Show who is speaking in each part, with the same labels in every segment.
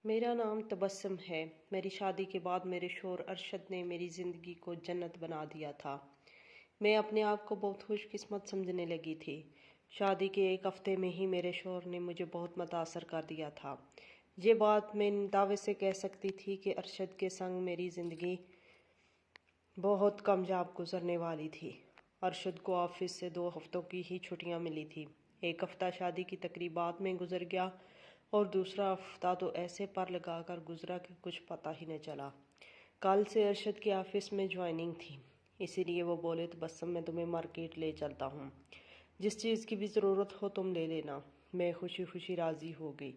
Speaker 1: میرا نام تبسم ہے۔ میری شادی کے بعد میرے شوہر ارشد نے میری زندگی کو جنت بنا دیا تھا۔ میں اپنے آپ کو بہت خوش قسمت سمجھنے لگی تھی۔ شادی کے ایک ہفتے میں ہی میرے شوہر نے مجھے بہت متاثر کر دیا تھا۔ یہ بات میں دعوے سے کہہ سکتی تھی کہ ارشد کے سنگ میری زندگی بہت کامیاب گزرنے والی تھی۔ ارشد کو آفس سے 2 ہفتوں کی ہی چھٹیاں ملی تھی۔ ایک ہفتہ شادی کی تقریبات میں گزر گیا اور دوسرا ہفتہ تو ایسے پر لگا کر گزرا کہ کچھ پتہ ہی نہ چلا۔ کل سے ارشد کے آفس میں جوائننگ تھی، اسی لیے وہ بولے تبسم میں تمہیں مارکیٹ لے چلتا ہوں، جس چیز کی بھی ضرورت ہو تم لے لینا۔ میں خوشی خوشی راضی ہو گئی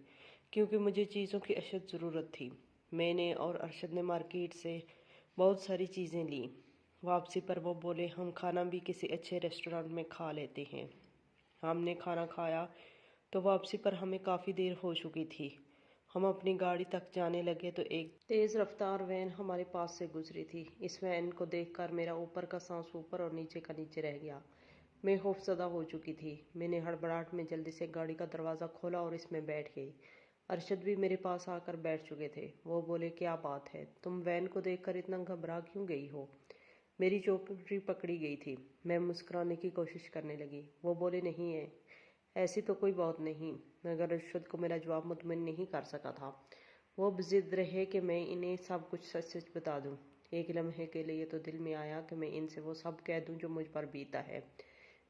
Speaker 1: کیونکہ مجھے چیزوں کی اشد ضرورت تھی۔ میں نے اور ارشد نے مارکیٹ سے بہت ساری چیزیں لیں۔ واپسی پر وہ بولے ہم کھانا بھی کسی اچھے ریسٹورانٹ میں کھا لیتے ہیں۔ ہم نے کھانا کھایا تو واپسی پر ہمیں کافی دیر ہو چکی تھی۔ ہم اپنی گاڑی تک جانے لگے تو ایک تیز رفتار وین ہمارے پاس سے گزری تھی۔ اس وین کو دیکھ کر میرا اوپر کا سانس اوپر اور نیچے کا نیچے رہ گیا۔ میں خوفزدہ ہو چکی تھی۔ میں نے ہڑبڑاہٹ میں جلدی سے گاڑی کا دروازہ کھولا اور اس میں بیٹھ گئی۔ ارشد بھی میرے پاس آ کر بیٹھ چکے تھے۔ وہ بولے کیا بات ہے، تم وین کو دیکھ کر اتنا گھبرا کیوں گئی ہو؟ میری چوٹی پکڑی گئی تھی۔ میں مسکرانے کی کوشش کرنے لگی۔ وہ بولے نہیں ہے، ایسی تو کوئی بات نہیں، مگر ارشد کو میرا جواب مطمئن نہیں کر سکا تھا۔ وہ بضد رہے کہ میں انہیں سب کچھ سچ سچ بتا دوں۔ ایک لمحے کے لیے تو دل میں آیا کہ میں ان سے وہ سب کہہ دوں جو مجھ پر بیتا ہے۔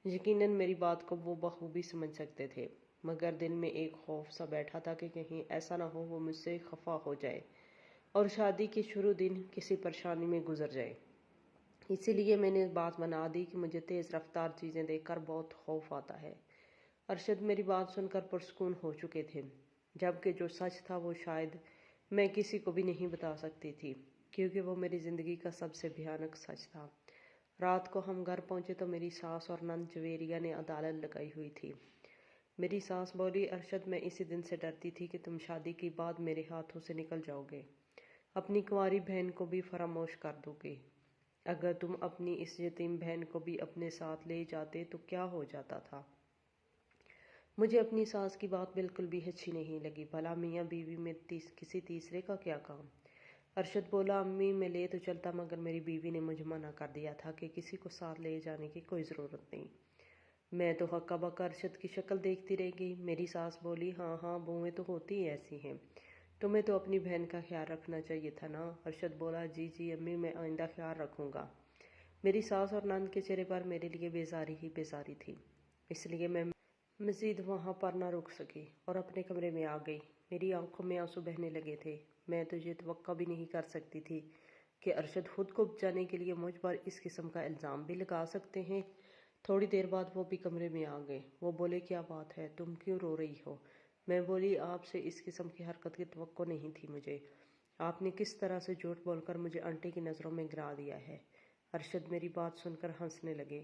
Speaker 1: یقیناً میری بات کو وہ بخوبی سمجھ سکتے تھے، مگر دل میں ایک خوف سا بیٹھا تھا کہ کہیں ایسا نہ ہو وہ مجھ سے خفا ہو جائے اور شادی کے شروع دن کسی پریشانی میں گزر جائے۔ اسی لیے میں نے بات بنا دی کہ مجھے تیز رفتار چیزیں دیکھ کر بہت خوف آتا ہے۔ ارشد میری بات سن کر پرسکون ہو چکے تھے، جبکہ جو سچ تھا وہ شاید میں کسی کو بھی نہیں بتا سکتی تھی، کیونکہ وہ میری زندگی کا سب سے بھیانک سچ تھا۔ رات کو ہم گھر پہنچے تو میری ساس اور نند جویریہ نے عدالت لگائی ہوئی تھی۔ میری ساس بولی ارشد میں اسی دن سے ڈرتی تھی کہ تم شادی کے بعد میرے ہاتھوں سے نکل جاؤ گے، اپنی کنواری بہن کو بھی فراموش کر دو گے۔ اگر تم اپنی اس یتیم بہن کو بھی اپنے ساتھ لے جاتے تو کیا ہو جاتا تھا؟ مجھے اپنی ساس کی بات بالکل بھی اچھی نہیں لگی۔ بھلا میاں بیوی میں کسی تیسرے کا کیا کام؟ ارشد بولا امی میں لے تو چلتا، مگر میری بیوی نے مجھے منع کر دیا تھا کہ کسی کو ساتھ لے جانے کی کوئی ضرورت نہیں۔ میں تو ہکا بکا ارشد کی شکل دیکھتی رہ گئی۔ میری ساس بولی ہاں ہاں بہویں تو ہوتی ہی ایسی ہیں، تمہیں تو اپنی بہن کا خیال رکھنا چاہیے تھا نا۔ ارشد بولا جی جی امی میں آئندہ خیال رکھوں گا۔ میری ساس اور نند کے چہرے پر میرے لیے بیزاری ہی بیزاری تھی، اس لیے میں مزید وہاں پر نہ رک سکی اور اپنے کمرے میں آ گئی۔ میری آنکھوں میں آنسو بہنے لگے تھے۔ میں تو یہ توقع بھی نہیں کر سکتی تھی کہ ارشد خود کو بچانے کے لیے مجھ پر اس قسم کا الزام بھی لگا سکتے ہیں۔ تھوڑی دیر بعد وہ بھی کمرے میں آ گئے۔ وہ بولے کیا بات ہے، تم کیوں رو رہی ہو؟ میں بولی آپ سے اس قسم کی حرکت کی توقع نہیں تھی مجھے۔ آپ نے کس طرح سے جھوٹ بول کر مجھے آنٹی کی نظروں میں گرا دیا ہے۔ ارشد میری بات سن کر ہنسنے لگے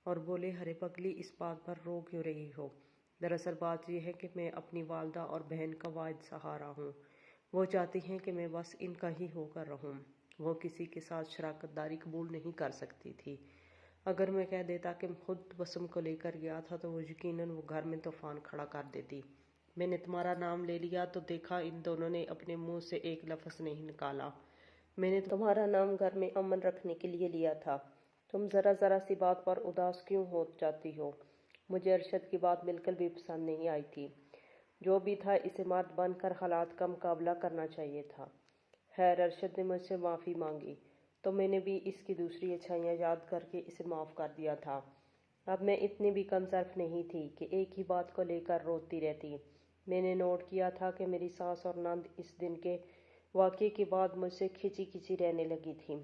Speaker 1: اور بولے ہرے پگلی اس بات پر رو کیوں رہی ہو؟ دراصل بات یہ ہے کہ میں اپنی والدہ اور بہن کا واحد سہارا ہوں۔ وہ چاہتی ہیں کہ میں بس ان کا ہی ہو کر رہوں۔ وہ کسی کے ساتھ شراکت داری قبول نہیں کر سکتی تھی۔ اگر میں کہہ دیتا کہ خود تبسم کو لے کر گیا تھا تو وہ یقیناً وہ گھر میں طوفان کھڑا کر دیتی۔ میں نے تمہارا نام لے لیا تو دیکھا ان دونوں نے اپنے منہ سے ایک لفظ نہیں نکالا۔ میں نے تمہارا نام گھر میں امن رکھنے کے لیے لیا تھا۔ تم ذرا ذرا سی بات پر اداس کیوں ہو جاتی ہو؟ مجھے ارشد کی بات بالکل بھی پسند نہیں آئی تھی۔ جو بھی تھا اسے مرد بن کر حالات کا مقابلہ کرنا چاہیے تھا۔ خیر ارشد نے مجھ سے معافی مانگی تو میں نے بھی اس کی دوسری اچھائیاں یاد کر کے اسے معاف کر دیا تھا۔ اب میں اتنی بھی کم ظرف نہیں تھی کہ ایک ہی بات کو لے کر روتی رہتی۔ میں نے نوٹ کیا تھا کہ میری ساس اور نند اس دن کے واقعے کے بعد مجھ سے کھچی کھچی رہنے لگی تھیں۔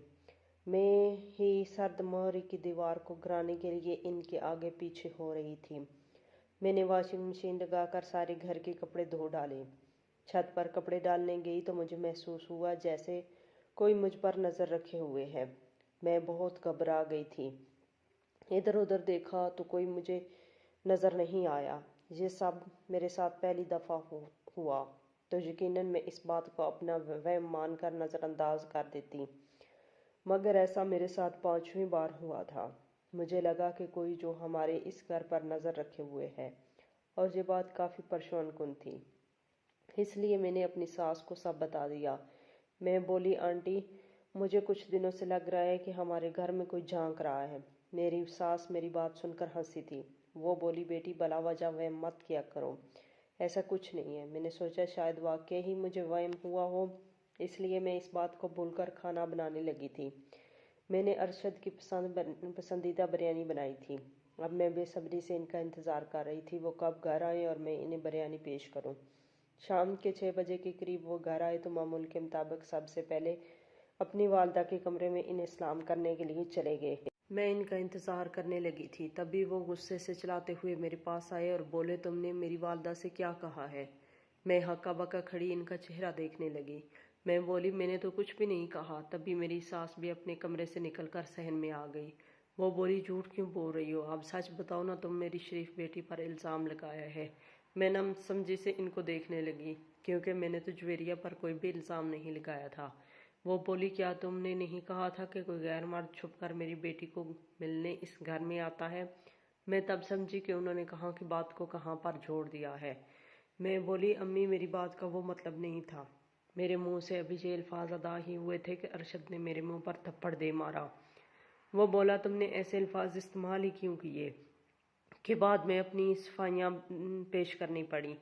Speaker 1: میں ہی سرد مہر کی دیوار کو گرانے کے لیے ان کے آگے پیچھے ہو رہی تھی۔ میں نے واشنگ مشین لگا کر سارے گھر کے کپڑے دھو ڈالے۔ چھت پر کپڑے ڈالنے گئی تو مجھے محسوس ہوا جیسے کوئی مجھ پر نظر رکھے ہوئے ہے۔ میں بہت گھبرا گئی تھی۔ ادھر ادھر دیکھا تو کوئی مجھے نظر نہیں آیا۔ یہ سب میرے ساتھ پہلی دفعہ ہوا تو یقیناً میں اس بات کو اپنا وہم مان کر نظر انداز کر دیتی، مگر ایسا میرے ساتھ 5ویں بار ہوا تھا۔ مجھے لگا کہ کوئی جو ہمارے اس گھر پر نظر رکھے ہوئے ہے، اور یہ بات کافی پریشان کن تھی۔ اس لیے میں نے اپنی ساس کو سب بتا دیا۔ میں بولی آنٹی مجھے کچھ دنوں سے لگ رہا ہے کہ ہمارے گھر میں کوئی جھانک رہا ہے۔ میری ساس میری بات سن کر ہنسی تھی۔ وہ بولی بیٹی بلا وجہ وہم مت کیا کرو، ایسا کچھ نہیں ہے۔ میں نے سوچا شاید واقعی ہی مجھے وہم ہوا ہو، اس لیے میں اس بات کو بھول کر کھانا بنانے لگی تھی۔ میں نے ارشد کی پسندیدہ بریانی بنائی تھی۔ اب میں بے صبری سے ان کا انتظار کر رہی تھی وہ کب گھر آئیں اور میں انہیں بریانی پیش کروں۔ شام کے 6 بجے کے قریب وہ گھر آئے تو معمول کے مطابق سب سے پہلے اپنی والدہ کے کمرے میں انہیں سلام کرنے کے لیے چلے گئے۔ میں ان کا انتظار کرنے لگی تھی، تبھی وہ غصے سے چلاتے ہوئے میرے پاس آئے اور بولے تم نے میری والدہ سے کیا کہا ہے؟ میں ہکا بکا کھڑی ان کا چہرہ دیکھنے لگی۔ میں بولی میں نے تو کچھ بھی نہیں کہا۔ تبھی میری ساس بھی اپنے کمرے سے نکل کر صحن میں آ گئی۔ وہ بولی جھوٹ کیوں بول رہی ہو؟ اب سچ بتاؤ نا، تم میری شریف بیٹی پر الزام لگایا ہے۔ میں نم سمجھی سے ان کو دیکھنے لگی کیونکہ میں نے تو جویریہ پر کوئی بھی الزام نہیں لگایا تھا۔ وہ بولی کیا تم نے نہیں کہا تھا کہ کوئی غیر مرد چھپ کر میری بیٹی کو ملنے اس گھر میں آتا ہے؟ میں تب سمجھی کہ انہوں نے کہاں کی بات کو کہاں پر جوڑ دیا ہے۔ میں بولی امی میری بات کا وہ مطلب نہیں تھا۔ میرے منہ سے ابھی یہ الفاظ ادا ہی ہوئے تھے کہ ارشد نے میرے منہ پر تھپڑ دے مارا۔ وہ بولا تم نے ایسے الفاظ استعمال ہی کیوں کیے؟ کہ بعد میں اپنی صفائیاں پیش کرنی پڑی۔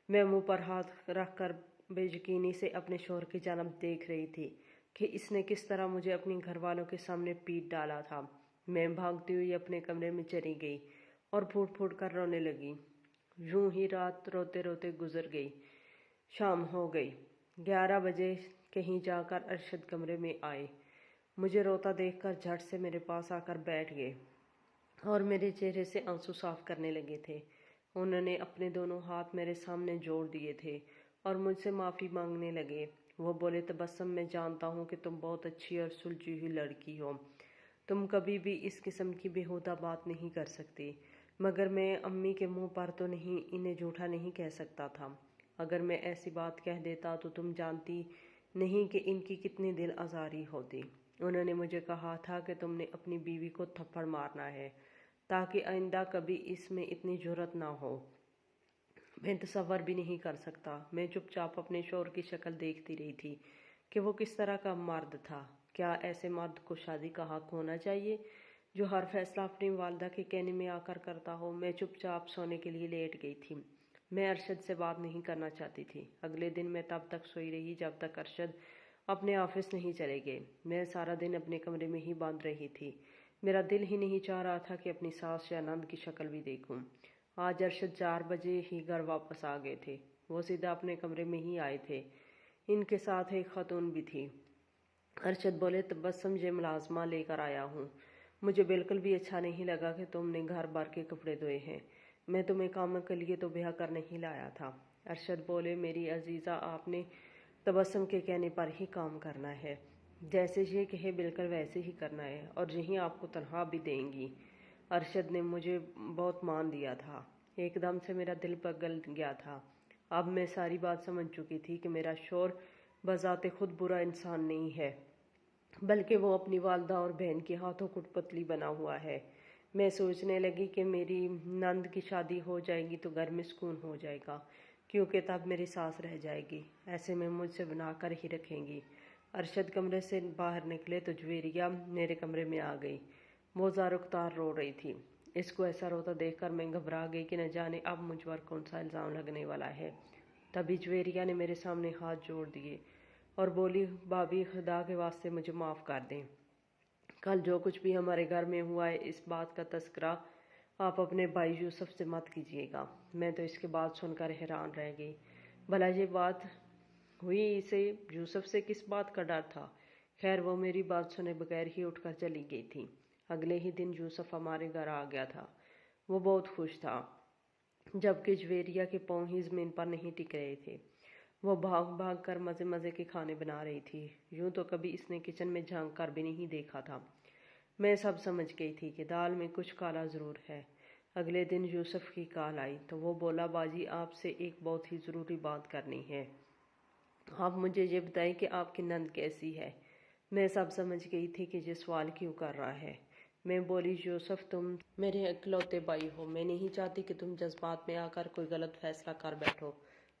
Speaker 1: میں منہ پر ہاتھ رکھ کر بے یقینی سے اپنے شوہر کی جانب دیکھ رہی تھی کہ اس نے کس طرح مجھے اپنی گھر والوں کے سامنے پیٹ ڈالا تھا۔ میں بھاگتی ہوئی اپنے کمرے میں چلی گئی اور پھوٹ پھوٹ کر رونے لگی۔ یوں ہی رات روتے روتے گزر گئی۔ شام ہو گئی۔ 11 بجے کہیں جا کر ارشد کمرے میں آئے۔ مجھے روتا دیکھ کر جھٹ سے میرے پاس آ کر بیٹھ گئے اور میرے چہرے سے آنسو صاف کرنے لگے تھے۔ انہوں نے اپنے دونوں ہاتھ میرے سامنے جوڑ دیے تھے اور مجھ سے معافی مانگنے لگے۔ وہ بولے تبسم میں جانتا ہوں کہ تم بہت اچھی اور سلجھی ہوئی لڑکی ہو، تم کبھی بھی اس قسم کی بیہودہ بات نہیں کر سکتی، مگر میں امی کے منہ پر تو نہیں انہیں جھوٹا نہیں کہہ سکتا تھا۔ اگر میں ایسی بات کہہ دیتا تو تم جانتی نہیں کہ ان کی کتنی دل آزاری ہوتی۔ انہوں نے مجھے کہا تھا کہ تم نے اپنی بیوی کو تھپڑ مارنا ہے تاکہ آئندہ کبھی اس میں اتنی جرأت نہ ہو۔ میں تصور بھی نہیں کر سکتا۔ میں چپ چاپ اپنے شوہر کی شکل دیکھتی رہی تھی کہ وہ کس طرح کا مرد تھا۔ کیا ایسے مرد کو شادی کا حق ہونا چاہیے جو ہر فیصلہ اپنی والدہ کے کہنے میں آ کر کرتا ہو؟ میں چپ چاپ سونے کے لیے لیٹ گئی تھی۔ میں ارشد سے بات نہیں کرنا چاہتی تھی۔ اگلے دن میں تب تک سوئی رہی جب تک ارشد اپنے آفس نہیں چلے گئے۔ میں سارا دن اپنے کمرے میں ہی بند رہی تھی۔ میرا دل ہی نہیں چاہ رہا تھا کہ اپنی ساس یا نند کی شکل بھی دیکھوں۔ آج ارشد 4 بجے ہی گھر واپس آ گئے تھے۔ وہ سیدھا اپنے کمرے میں ہی آئے تھے۔ ان کے ساتھ ایک خاتون بھی تھی۔ ارشد بولے تبسم یہ ملازمہ لے کر آیا ہوں۔ مجھے بالکل بھی اچھا نہیں لگا کہ تم نے گھر بھر کے کپڑے دھوئے ہیں۔ میں تمہیں کام کے لیے تو بیاہ کر نہیں لایا تھا۔ ارشد بولے میری عزیزہ آپ نے تبسم کے کہنے پر ہی کام کرنا ہے، جیسے یہ کہے بالکل ویسے ہی کرنا ہے، اور یہیں آپ کو تنخواہ بھی دیں گی۔ ارشد نے مجھے بہت مان دیا تھا۔ ایک دم سے میرا دل پگھل گیا تھا۔ اب میں ساری بات سمجھ چکی تھی کہ میرا شوہر بذات خود برا انسان نہیں ہے، بلکہ وہ اپنی والدہ اور بہن کے ہاتھوں کٹ پتلی بنا ہوا ہے۔ میں سوچنے لگی کہ میری نند کی شادی ہو جائے گی تو گھر میں سکون ہو جائے گا، کیونکہ تب میری ساس رہ جائے گی، ایسے میں مجھ سے بنا کر ہی رکھیں گی۔ ارشد کمرے سے باہر نکلے تو جویریہ میرے کمرے میں آ گئی۔ وہ زارکتار رو رہی تھی۔ اس کو ایسا روتا دیکھ کر میں گھبرا گئی کہ نہ جانے اب مجھ پر کون سا الزام لگنے والا ہے۔ تبھی جویریہ نے میرے سامنے ہاتھ جوڑ دیے اور بولی بھابی خدا کے واسطے مجھے معاف کر دیں۔ کل جو کچھ بھی ہمارے گھر میں ہوا ہے اس بات کا تذکرہ آپ اپنے بھائی یوسف سے مت کیجیے گا۔ میں تو اس کے بعد سن کر حیران رہ گئی۔ بھلا یہ بات ہوئی اسے یوسف سے کس بات کا ڈر تھا؟ خیر وہ میری بات سنے بغیر ہی اٹھ کر چلی گئی تھی۔ اگلے ہی دن یوسف ہمارے گھر آ گیا تھا۔ وہ بہت خوش تھا، جبکہ جویریہ کے پاؤں ہی زمین پر نہیں ٹک رہے تھے۔ وہ بھاگ بھاگ کر مزے مزے کے کھانے بنا رہی تھی۔ یوں تو کبھی اس نے کچن میں جھانک کر بھی نہیں دیکھا تھا۔ میں سب سمجھ گئی تھی کہ دال میں کچھ کالا ضرور ہے۔ اگلے دن یوسف کی کال آئی تو وہ بولا باجی آپ سے ایک بہت ہی ضروری بات کرنی ہے، آپ مجھے یہ بتائیں کہ آپ کی نند کیسی ہے؟ میں سب سمجھ گئی تھی کہ یہ سوال کیوں کر رہا ہے۔ میں بولی یوسف تم میرے اکلوتے بھائی ہو، میں نہیں چاہتی کہ تم جذبات میں آ کر کوئی غلط فیصلہ کر بیٹھو۔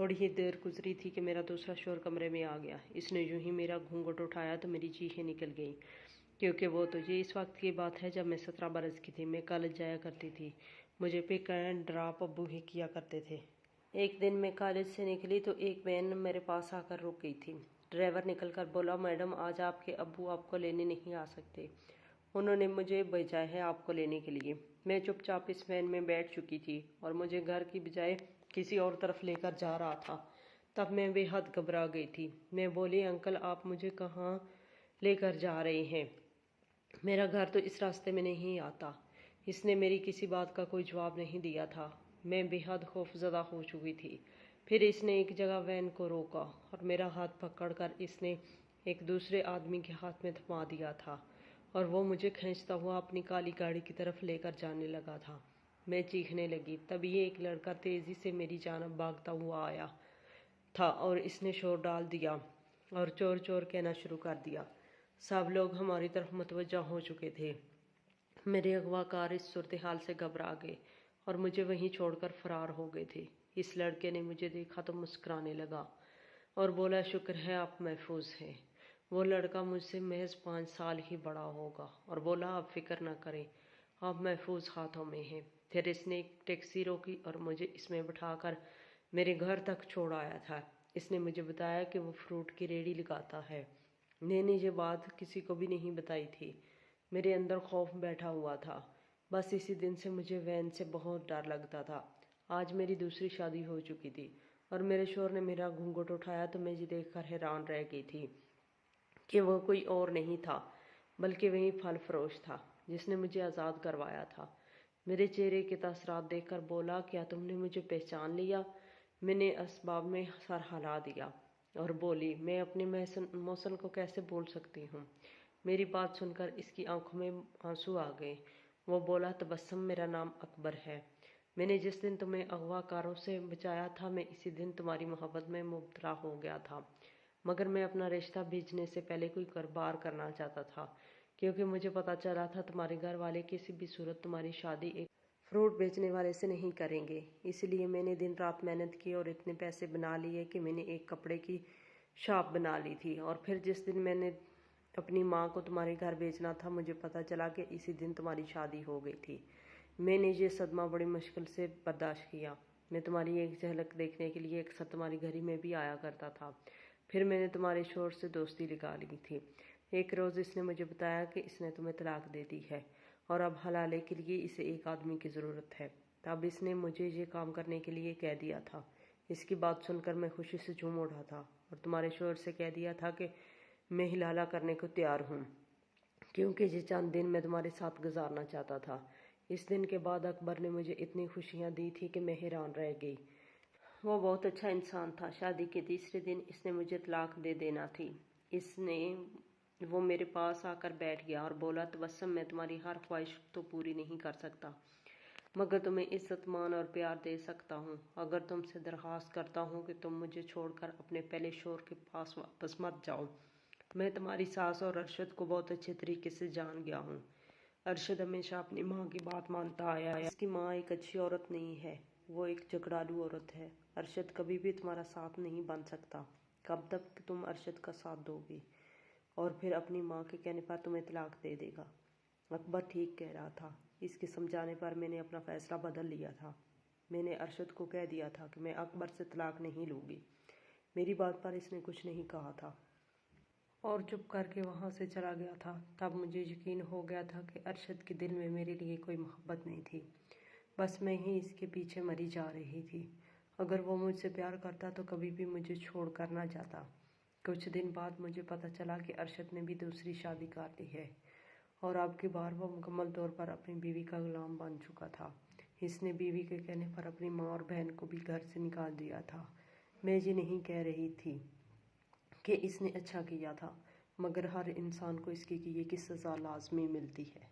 Speaker 1: تھوڑی ہی دیر گزری تھی کہ میرا دوسرا شوہر کمرے میں آ گیا۔ اس نے یوں ہی میرا گھونگھٹ اٹھایا تو میری چیخیں نکل گئیں، کیونکہ وہ تو یہ اس وقت کی بات ہے جب میں 17 برس کی تھی۔ میں کالج جایا کرتی تھی، مجھے پک اینڈ ڈراپ ابو ہی کیا کرتے تھے۔ ایک دن میں کالج سے نکلی تو ایک وین میرے پاس آ کر رک گئی تھی۔ ڈرائیور نکل کر بولا، میڈم آج آپ کے ابو آپ کو لینے نہیں آ سکتے، انہوں نے مجھے بھیجا ہے آپ کو لینے کے لیے۔ میں چپ چاپ اس وین میں بیٹھ چکی تھی اور مجھے گھر کی بجائے کسی اور طرف لے کر جا رہا تھا۔ تب میں بے حد گھبرا گئی تھی۔ میں بولی، انکل آپ مجھے کہاں لے کر جا رہے ہیں؟ میرا گھر تو اس راستے میں نہیں آتا۔ اس نے میری کسی بات کا کوئی جواب نہیں دیا تھا۔ میں بے حد خوف زدہ ہو چکی تھی۔ پھر اس نے ایک جگہ وین کو روکا اور میرا ہاتھ پکڑ کر اس نے ایک دوسرے آدمی کے ہاتھ میں تھما دیا تھا اور وہ مجھے کھینچتا ہوا اپنی کالی گاڑی کی طرف لے کر جانے لگا تھا۔ میں چیخنے لگی۔ تبھی ایک لڑکا تیزی سے میری جانب بھاگتا ہوا آیا تھا اور اس نے شور ڈال دیا اور چور چور کہنا شروع کر دیا۔ سب لوگ ہماری طرف متوجہ ہو چکے تھے۔ میرے اغوا کار اس صورتحال سے گھبرا گئے اور مجھے وہیں چھوڑ کر فرار ہو گئے تھے۔ اس لڑکے نے مجھے دیکھا تو مسکرانے لگا اور بولا، شکر ہے آپ محفوظ ہیں۔ وہ لڑکا مجھ سے محض 5 سال ہی بڑا ہوگا اور بولا، آپ فکر نہ کریں، آپ محفوظ ہاتھوں میں ہیں۔ پھر اس نے ایک ٹیکسی روکی اور مجھے اس میں بٹھا کر میرے گھر تک چھوڑ آیا تھا۔ اس نے مجھے بتایا کہ وہ فروٹ کی ریڑھی لگاتا ہے۔ میں نے یہ بات کسی کو بھی نہیں بتائی تھی۔ میرے اندر خوف بیٹھا ہوا تھا۔ بس اسی دن سے مجھے وین سے بہت ڈر لگتا تھا۔ آج میری دوسری شادی ہو چکی تھی اور میرے شوہر نے میرا گھونگھٹ اٹھایا تو میں یہ دیکھ کر حیران رہ گئی تھی کہ وہ کوئی اور نہیں تھا بلکہ وہی پھل فروش تھا جس نے مجھے آزاد کروایا تھا۔ میرے چہرے کے تاثرات دیکھ کر بولا، کیا تم نے مجھے پہچان لیا؟ میں نے اسباب میں سر ہلا دیا اور بولی، میں اپنے محسن کو کیسے بھول سکتی ہوں؟ میری بات سن کر اس کی آنکھوں میں آنسو آ گئے۔ وہ بولا، تبسم میرا نام اکبر ہے۔ میں نے جس دن تمہیں اغوا کاروں سے بچایا تھا میں اسی دن تمہاری محبت میں مبتلا ہو گیا تھا، مگر میں اپنا رشتہ بھیجنے سے پہلے کوئی کاروبار کرنا چاہتا تھا، کیونکہ مجھے پتا چلا تھا تمہارے گھر والے کسی بھی صورت تمہاری شادی ایک فروٹ بیچنے والے سے نہیں کریں گے۔ اس لیے میں نے دن رات محنت کی اور اتنے پیسے بنا لیے کہ میں نے ایک کپڑے کی شاپ بنا لی تھی، اور پھر جس دن میں نے اپنی ماں کو تمہارے گھر بھیجنا تھا مجھے پتا چلا کہ اسی دن تمہاری شادی ہو گئی تھی۔ میں نے یہ صدمہ بڑی مشکل سے برداشت کیا۔ میں تمہاری ایک جھلک دیکھنے کے لیے اکثر تمہاری گھر میں بھی آیا کرتا تھا۔ پھر میں نے تمہارے شوہر سے دوستی لگا لی تھی۔ ایک روز اس نے مجھے بتایا کہ اس نے تمہیں طلاق دے دی ہے اور اب حلالے کے لیے اسے ایک آدمی کی ضرورت ہے۔ تب اس نے مجھے یہ کام کرنے کے لیے کہہ دیا تھا۔ اس کی بات سن کر میں خوشی سے جھوم اٹھا تھا اور تمہارے شوہر سے کہہ دیا تھا کہ میں حلالہ کرنے کو تیار ہوں، کیونکہ یہ چند دن میں تمہارے ساتھ گزارنا چاہتا تھا۔ اس دن کے بعد اکبر نے مجھے اتنی خوشیاں دی تھی کہ میں حیران رہ گئی۔ وہ بہت اچھا انسان تھا۔ شادی کے تیسرے دن اس نے مجھے طلاق دے دینا تھی۔ وہ میرے پاس آ کر بیٹھ گیا اور بولا، تبسم میں تمہاری ہر خواہش تو پوری نہیں کر سکتا، مگر تمہیں عزت مان اور پیار دے سکتا ہوں اگر تم سے درخواست کرتا ہوں کہ تم مجھے چھوڑ کر اپنے پہلے شوہر کے پاس واپس مت جاؤ۔ میں تمہاری ساس اور ارشد کو بہت اچھے طریقے سے جان گیا ہوں۔ ارشد ہمیشہ اپنی ماں کی بات مانتا آیا ہے۔ اس کی ماں ایک اچھی عورت نہیں ہے، وہ ایک جھگڑالو عورت ہے۔ ارشد کبھی بھی تمہارا ساتھ نہیں بن سکتا۔ کب تک تم ارشد کا ساتھ دو گی اور پھر اپنی ماں کے کہنے پر تمہیں طلاق دے دے گا؟ اکبر ٹھیک کہہ رہا تھا۔ اس کے سمجھانے پر میں نے اپنا فیصلہ بدل لیا تھا۔ میں نے ارشد کو کہہ دیا تھا کہ میں اکبر سے طلاق نہیں لوں گی۔ میری بات پر اس نے کچھ نہیں کہا تھا اور چپ کر کے وہاں سے چلا گیا تھا۔ تب مجھے یقین ہو گیا تھا کہ ارشد کے دل میں میرے لیے کوئی محبت نہیں تھی، بس میں ہی اس کے پیچھے مری جا رہی تھی۔ اگر وہ مجھ سے پیار کرتا تو کبھی بھی مجھے چھوڑ کر نہ جاتا۔ کچھ دن بعد مجھے پتا چلا کہ ارشد نے بھی دوسری شادی کر لی ہے اور اب کی بار وہ مکمل طور پر اپنی بیوی کا غلام بن چکا تھا۔ اس نے بیوی کے کہنے پر اپنی ماں اور بہن کو بھی گھر سے نکال دیا تھا۔ میں یہ نہیں کہہ رہی تھی کہ اس نے اچھا کیا تھا، مگر ہر انسان کو اس کی کیے کی سزا لازمی ملتی ہے۔